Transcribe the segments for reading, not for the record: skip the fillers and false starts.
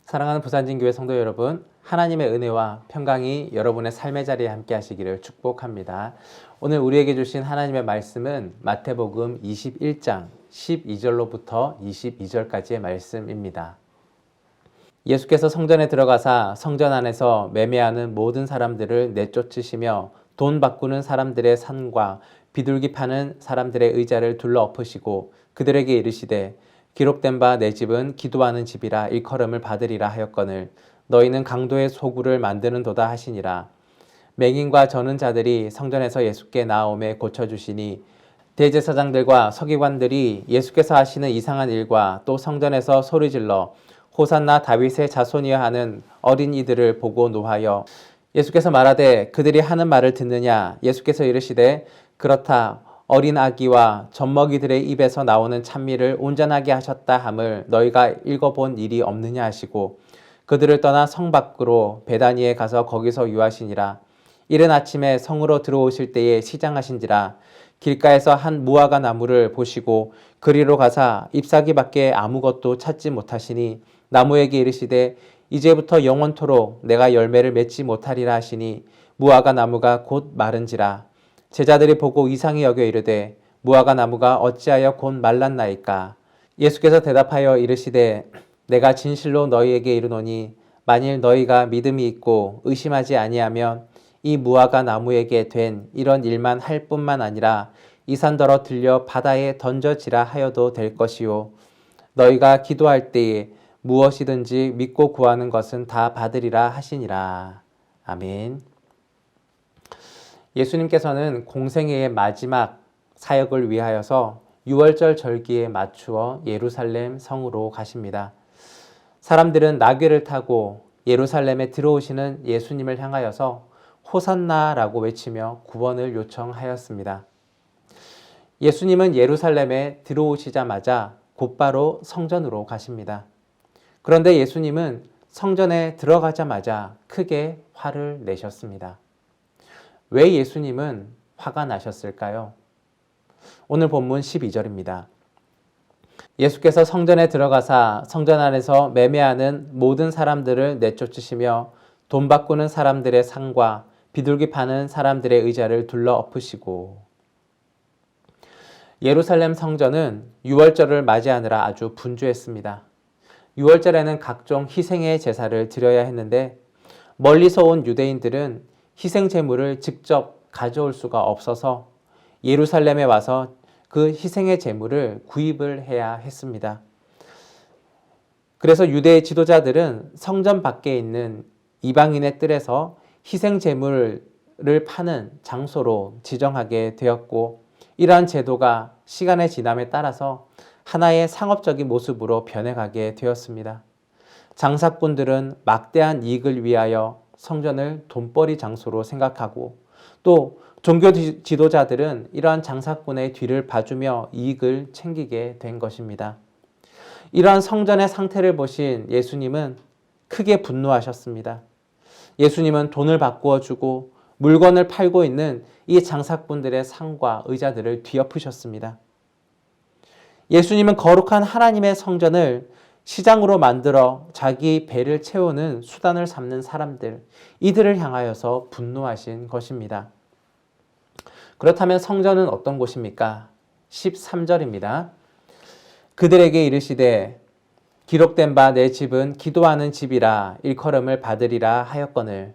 사랑하는 부산진교회 성도 여러분, 하나님의 은혜와 평강이 여러분의 삶의 자리에 함께 하시기를 축복합니다. 오늘 우리에게 주신 하나님의 말씀은 마태복음 21장 12절로부터 22절까지의 말씀입니다. 예수께서 성전에 들어가사 성전 안에서 매매하는 모든 사람들을 내쫓으시며 돈 바꾸는 사람들의 산과 비둘기 파는 사람들의 의자를 둘러 엎으시고 그들에게 이르시되 기록된 바 내 집은 기도하는 집이라 일컬음을 받으리라 하였거늘 너희는 강도의 소굴을 만드는도다 하시니라. 맹인과 저는 자들이 성전에서 예수께 나아오매 고쳐주시니 대제사장들과 서기관들이 예수께서 하시는 이상한 일과 또 성전에서 소리질러 호산나 다윗의 자손이여 하는 어린이들을 보고 노하여 예수께서 말하되 그들이 하는 말을 듣느냐. 예수께서 이르시되 그렇다. 어린 아기와 젖먹이들의 입에서 나오는 찬미를 온전하게 하셨다 함을 너희가 읽어본 일이 없느냐 하시고 그들을 떠나 성 밖으로 베다니에 가서 거기서 유하시니라. 이른 아침에 성으로 들어오실 때에 시장하신지라. 길가에서 한 무화과 나무를 보시고 그리로 가사 잎사귀밖에 아무것도 찾지 못하시니 나무에게 이르시되 이제부터 영원토록 내가 열매를 맺지 못하리라 하시니 무화과 나무가 곧 마른지라. 제자들이 보고 이상히 여겨 이르되 무화과 나무가 어찌하여 곧 말랐나이까. 예수께서 대답하여 이르시되 내가 진실로 너희에게 이르노니 만일 너희가 믿음이 있고 의심하지 아니하면 이 무화과 나무에게 된 이런 일만 할 뿐만 아니라 이 산더러 들려 바다에 던져지라 하여도 될 것이요 너희가 기도할 때에 무엇이든지 믿고 구하는 것은 다 받으리라 하시니라. 아멘. 예수님께서는 공생애의 마지막 사역을 위하여서 6월절 절기에 맞추어 예루살렘 성으로 가십니다. 사람들은 나귀를 타고 예루살렘에 들어오시는 예수님을 향하여서 호산나라고 외치며 구원을 요청하였습니다. 예수님은 예루살렘에 들어오시자마자 곧바로 성전으로 가십니다. 그런데 예수님은 성전에 들어가자마자 크게 화를 내셨습니다. 왜 예수님은 화가 나셨을까요? 오늘 본문 12절입니다. 예수께서 성전에 들어가사 성전 안에서 매매하는 모든 사람들을 내쫓으시며 돈 바꾸는 사람들의 상과 비둘기 파는 사람들의 의자를 둘러 엎으시고. 예루살렘 성전은 유월절을 맞이하느라 아주 분주했습니다. 유월절에는 각종 희생의 제사를 드려야 했는데 멀리서 온 유대인들은 희생 제물을 직접 가져올 수가 없어서 예루살렘에 와서 그 희생의 제물을 구입을 해야 했습니다. 그래서 유대 지도자들은 성전 밖에 있는 이방인의 뜰에서 희생 제물을 파는 장소로 지정하게 되었고 이러한 제도가 시간의 지남에 따라서 하나의 상업적인 모습으로 변해가게 되었습니다. 장사꾼들은 막대한 이익을 위하여 성전을 돈벌이 장소로 생각하고 또 종교 지도자들은 이러한 장사꾼의 뒤를 봐주며 이익을 챙기게 된 것입니다. 이러한 성전의 상태를 보신 예수님은 크게 분노하셨습니다. 예수님은 돈을 바꾸어 주고 물건을 팔고 있는 이 장사꾼들의 상과 의자들을 뒤엎으셨습니다. 예수님은 거룩한 하나님의 성전을 시장으로 만들어 자기 배를 채우는 수단을 삼는 사람들, 이들을 향하여서 분노하신 것입니다. 그렇다면 성전은 어떤 곳입니까? 13절입니다. 그들에게 이르시되 기록된 바 내 집은 기도하는 집이라 일컬음을 받으리라 하였거늘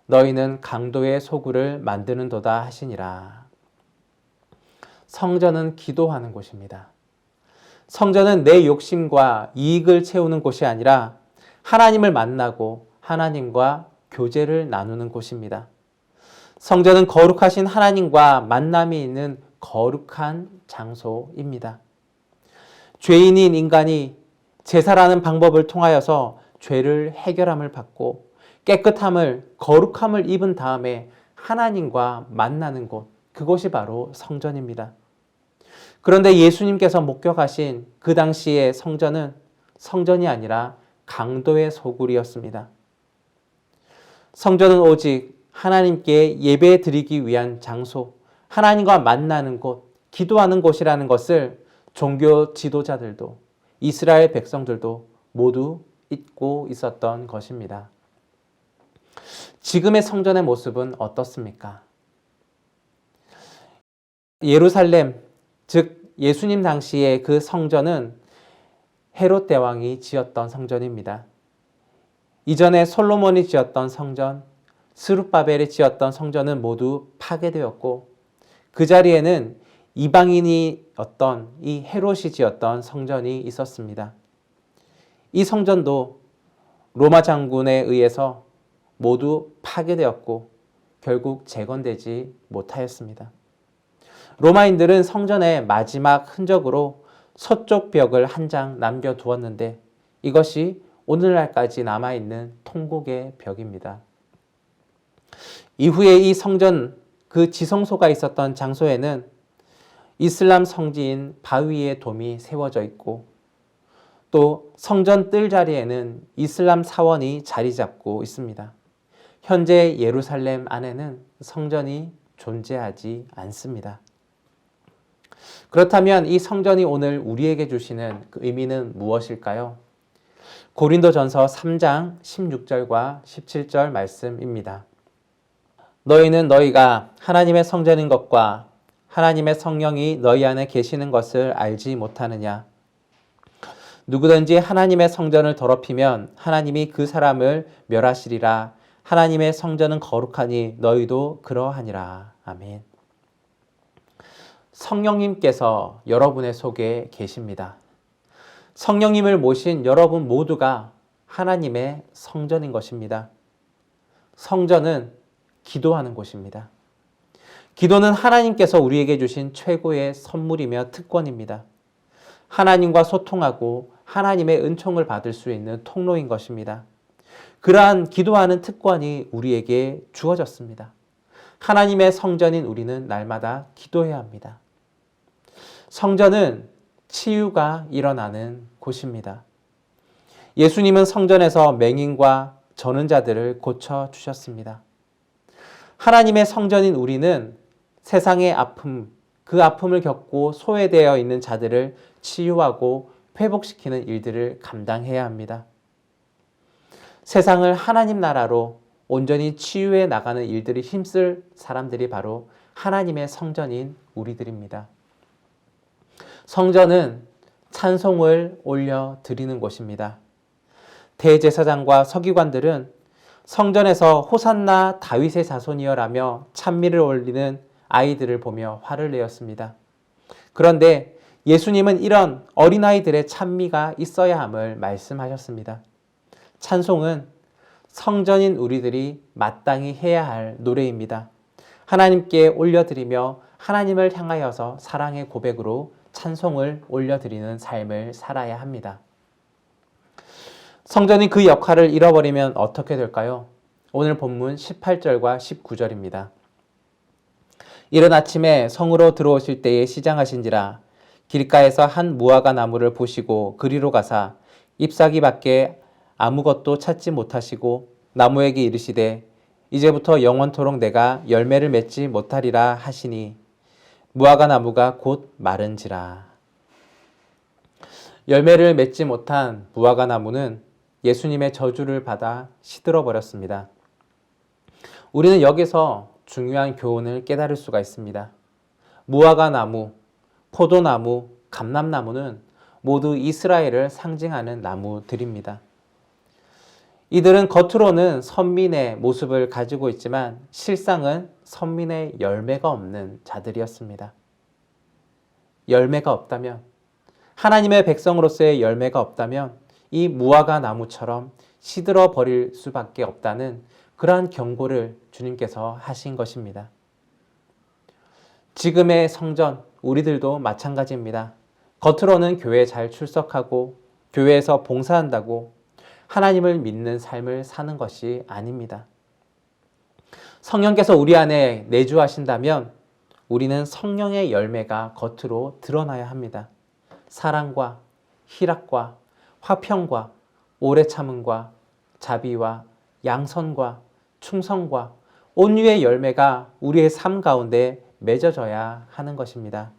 너희는 강도의 소굴을 만드는도다 하시니라. 성전은 기도하는 곳입니다. 성전은 내 욕심과 이익을 채우는 곳이 아니라 하나님을 만나고 하나님과 교제를 나누는 곳입니다. 성전은 거룩하신 하나님과 만남이 있는 거룩한 장소입니다. 죄인인 인간이 제사라는 방법을 통하여서 죄를 해결함을 받고 깨끗함을, 거룩함을 입은 다음에 하나님과 만나는 곳, 그곳이 바로 성전입니다. 그런데 예수님께서 목격하신 그 당시의 성전은 성전이 아니라 강도의 소굴이었습니다. 성전은 오직 하나님께 예배 드리기 위한 장소, 하나님과 만나는 곳, 기도하는 곳이라는 것을 종교 지도자들도 이스라엘 백성들도 모두 잊고 있었던 것입니다. 지금의 성전의 모습은 어떻습니까? 예루살렘, 즉 예수님 당시의 그 성전은 헤롯 대왕이 지었던 성전입니다. 이전에 솔로몬이 지었던 성전, 스룹바벨이 지었던 성전은 모두 파괴되었고 그 자리에는 이방인이었던 이 헤롯이 지었던 성전이 있었습니다. 이 성전도 로마 장군에 의해서 모두 파괴되었고 결국 재건되지 못하였습니다. 로마인들은 성전의 마지막 흔적으로 서쪽 벽을 한 장 남겨두었는데 이것이 오늘날까지 남아있는 통곡의 벽입니다. 이후에 이 성전 그 지성소가 있었던 장소에는 이슬람 성지인 바위의 돔이 세워져 있고 또 성전 뜰 자리에는 이슬람 사원이 자리 잡고 있습니다. 현재 예루살렘 안에는 성전이 존재하지 않습니다. 그렇다면 이 성전이 오늘 우리에게 주시는 그 의미는 무엇일까요? 고린도전서 3장 16절과 17절 말씀입니다. 너희는 너희가 하나님의 성전인 것과 하나님의 성령이 너희 안에 계시는 것을 알지 못하느냐? 누구든지 하나님의 성전을 더럽히면 하나님이 그 사람을 멸하시리라. 하나님의 성전은 거룩하니 너희도 그러하니라. 아멘. 성령님께서 여러분의 속에 계십니다. 성령님을 모신 여러분 모두가 하나님의 성전인 것입니다. 성전은 기도하는 곳입니다. 기도는 하나님께서 우리에게 주신 최고의 선물이며 특권입니다. 하나님과 소통하고 하나님의 은총을 받을 수 있는 통로인 것입니다. 그러한 기도하는 특권이 우리에게 주어졌습니다. 하나님의 성전인 우리는 날마다 기도해야 합니다. 성전은 치유가 일어나는 곳입니다. 예수님은 성전에서 맹인과 저는 자들을 고쳐주셨습니다. 하나님의 성전인 우리는 세상의 아픔, 그 아픔을 겪고 소외되어 있는 자들을 치유하고 회복시키는 일들을 감당해야 합니다. 세상을 하나님 나라로 온전히 치유해 나가는 일들이 힘쓸 사람들이 바로 하나님의 성전인 우리들입니다. 성전은 찬송을 올려드리는 곳입니다. 대제사장과 서기관들은 성전에서 호산나 다윗의 자손이여라며 찬미를 올리는 아이들을 보며 화를 내었습니다. 그런데 예수님은 이런 어린아이들의 찬미가 있어야 함을 말씀하셨습니다. 찬송은 성전인 우리들이 마땅히 해야 할 노래입니다. 하나님께 올려드리며 하나님을 향하여서 사랑의 고백으로 찬송을 올려드리는 삶을 살아야 합니다. 성전이 그 역할을 잃어버리면 어떻게 될까요? 오늘 본문 18절과 19절입니다. 이른 아침에 성으로 들어오실 때에 시장하신지라 길가에서 한 무화과 나무를 보시고 그리로 가사 잎사귀 밖에 아무것도 찾지 못하시고 나무에게 이르시되 이제부터 영원토록 내가 열매를 맺지 못하리라 하시니 무화과 나무가 곧 마른지라. 열매를 맺지 못한 무화과 나무는 예수님의 저주를 받아 시들어 버렸습니다. 우리는 여기서 중요한 교훈을 깨달을 수가 있습니다. 무화과 나무, 포도나무, 감람나무는 모두 이스라엘을 상징하는 나무들입니다. 이들은 겉으로는 선민의 모습을 가지고 있지만 실상은 선민의 열매가 없는 자들이었습니다. 열매가 없다면, 하나님의 백성으로서의 열매가 없다면 이 무화과 나무처럼 시들어 버릴 수밖에 없다는 그러한 경고를 주님께서 하신 것입니다. 지금의 성전, 우리들도 마찬가지입니다. 겉으로는 교회에 잘 출석하고 교회에서 봉사한다고 하나님을 믿는 삶을 사는 것이 아닙니다. 성령께서 우리 안에 내주하신다면 우리는 성령의 열매가 겉으로 드러나야 합니다. 사랑과 희락과 화평과 오래 참음과 자비와 양선과 충성과 온유의 열매가 우리의 삶 가운데 맺어져야 하는 것입니다.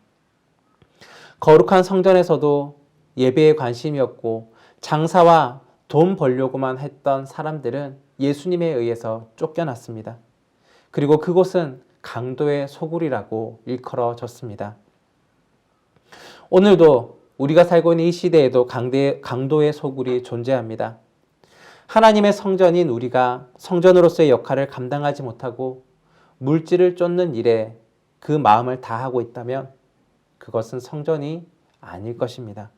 거룩한 성전에서도 예배에 관심이었고 장사와 돈 벌려고만 했던 사람들은 예수님에 의해서 쫓겨났습니다. 그리고 그곳은 강도의 소굴이라고 일컬어졌습니다. 오늘도 우리가 살고 있는 이 시대에도 강도의 소굴이 존재합니다. 하나님의 성전인 우리가 성전으로서의 역할을 감당하지 못하고 물질을 쫓는 일에 그 마음을 다하고 있다면 그것은 성전이 아닐 것입니다.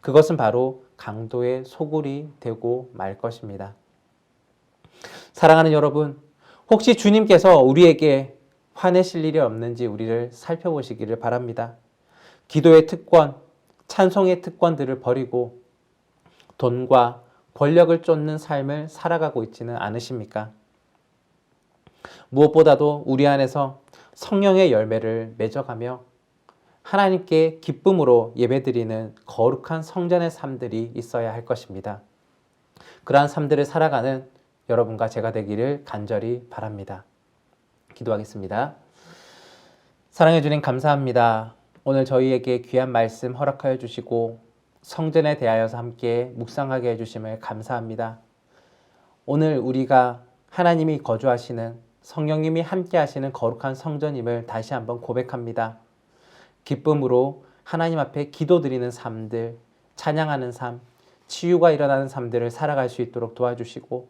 그것은 바로 강도의 소굴이 되고 말 것입니다. 사랑하는 여러분, 혹시 주님께서 우리에게 화내실 일이 없는지 우리를 살펴보시기를 바랍니다. 기도의 특권, 찬송의 특권들을 버리고 돈과 권력을 쫓는 삶을 살아가고 있지는 않으십니까? 무엇보다도 우리 안에서 성령의 열매를 맺어가며 하나님께 기쁨으로 예배드리는 거룩한 성전의 삶들이 있어야 할 것입니다. 그러한 삶들을 살아가는 여러분과 제가 되기를 간절히 바랍니다. 기도하겠습니다. 사랑해 주님 감사합니다. 오늘 저희에게 귀한 말씀 허락하여 주시고 성전에 대하여서 함께 묵상하게 해주심을 감사합니다. 오늘 우리가 하나님이 거주하시는 성령님이 함께 하시는 거룩한 성전임을 다시 한번 고백합니다. 기쁨으로 하나님 앞에 기도드리는 삶들, 찬양하는 삶, 치유가 일어나는 삶들을 살아갈 수 있도록 도와주시고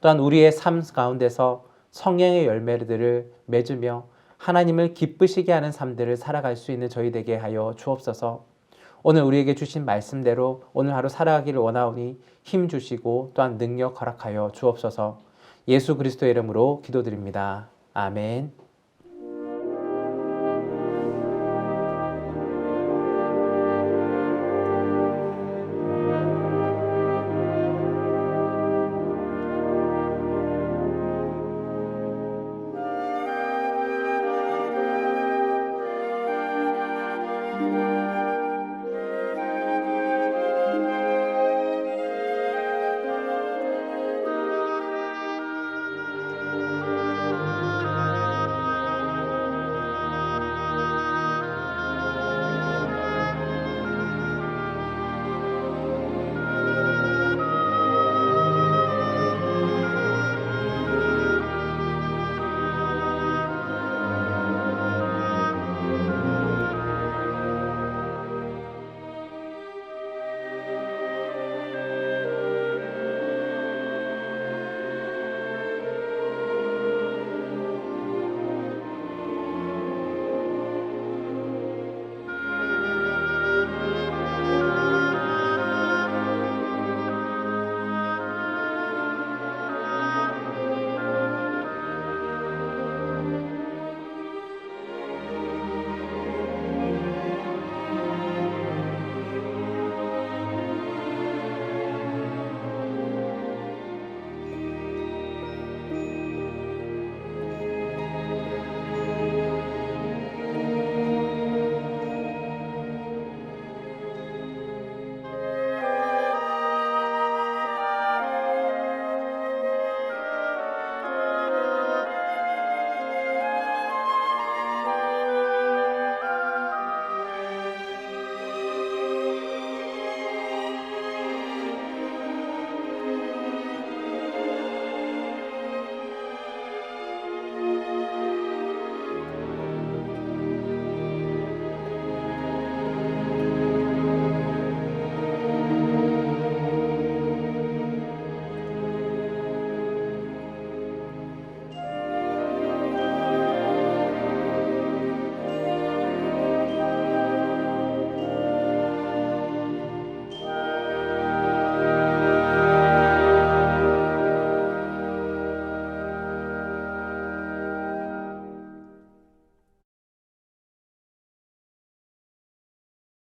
또한 우리의 삶 가운데서 성령의 열매들을 맺으며 하나님을 기쁘시게 하는 삶들을 살아갈 수 있는 저희 되게 하여 주옵소서. 오늘 우리에게 주신 말씀대로 오늘 하루 살아가기를 원하오니 힘 주시고 또한 능력 허락하여 주옵소서. 예수 그리스도의 이름으로 기도드립니다. 아멘.